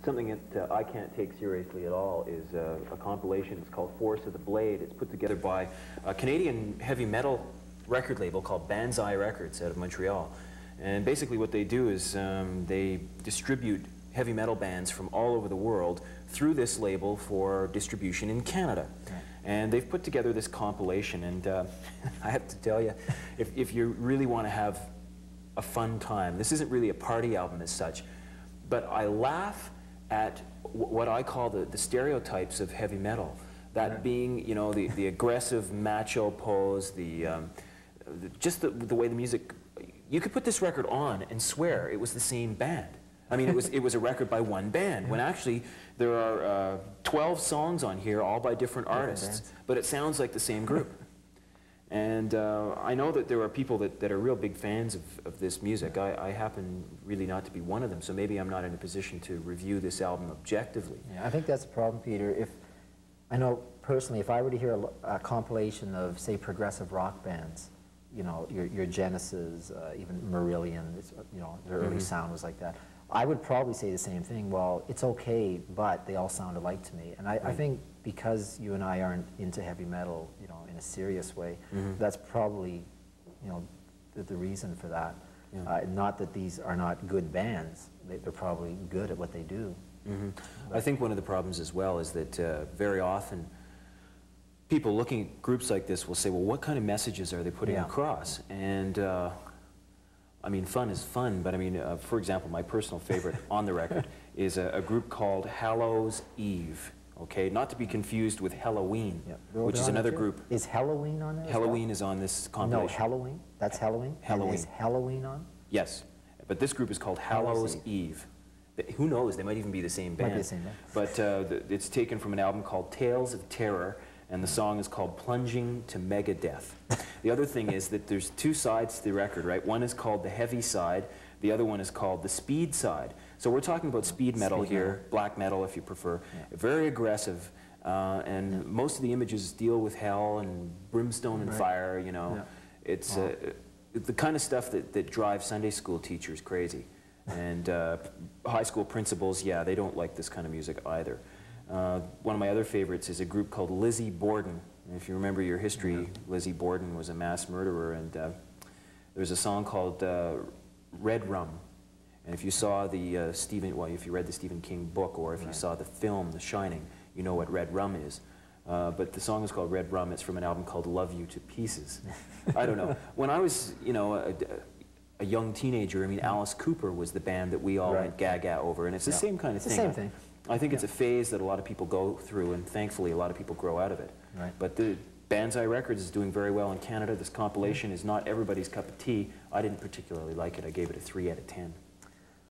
something that I can't take seriously at all is a compilation. It's called Force of the Blade. It's put together by a Canadian heavy metal record label called BLADE-Banzai Records out of Montreal. And basically what they do is they distribute heavy metal bands from all over the world through this label for distribution in Canada. Okay. And they've put together this compilation, and I have to tell you, if you really want to have a fun time, this isn't really a party album as such, but I laugh at what I call the stereotypes of heavy metal. That being, you know, the aggressive macho pose, just the way the music. You could put this record on and swear it was the same band. I mean, it was a record by one band, when actually there are 12 songs on here, all by different artists, but it sounds like the same group. And I know that there are people that are real big fans of this music. I happen really not to be one of them, so maybe I'm not in a position to review this album objectively. Yeah, I think that's the problem, Peter. I know personally, if I were to hear a compilation of, say, progressive rock bands, you know, your Genesis, even Marillion, you know, their early sound was like that, I would probably say the same thing. Well, it's okay, but they all sound alike to me. And I think because you and I aren't into heavy metal, you know, in a serious way, that's probably, you know, the reason for that. Yeah. Not that these are not good bands. They're probably good at what they do. I think one of the problems as well is that very often people looking at groups like this will say, well, what kind of messages are they putting across? And I mean, fun is fun, but I mean, for example, my personal favorite on the record is a group called Hallows Eve, okay? Not to be confused with Halloween, which is another group. Is Halloween on there? Halloween is on this compilation. No, Halloween? That's Halloween? Halloween. And is Halloween on? Yes, but this group is called Hallows Eve. Who knows, they might even be the same band. Might be the same band. But it's taken from an album called Tales of Terror, and the song is called Plunging to Megadeth. The other thing is that there's two sides to the record, right? One is called the heavy side, the other one is called the speed side. So we're talking about speed metal here, black metal if you prefer, very aggressive, and most of the images deal with hell and brimstone and fire, you know. It's the kind of stuff that drives Sunday school teachers crazy. And high school principals, they don't like this kind of music either. One of my other favorites is a group called Lizzie Borden. And if you remember your history, Lizzie Borden was a mass murderer, and there's a song called Red Rum. And if you saw the if you read the Stephen King book, or if you saw the film The Shining, you know what Red Rum is. But the song is called Red Rum. It's from an album called Love You to Pieces. I don't know. When I was, you know, a young teenager, I mean, Alice Cooper was the band that we all went gaga over, and it's the same kind of thing. It's the same thing. I think it's a phase that a lot of people go through, and thankfully a lot of people grow out of it. Right. But the Banzai Records is doing very well in Canada. This compilation is not everybody's cup of tea. I didn't particularly like it. I gave it a 3 out of 10.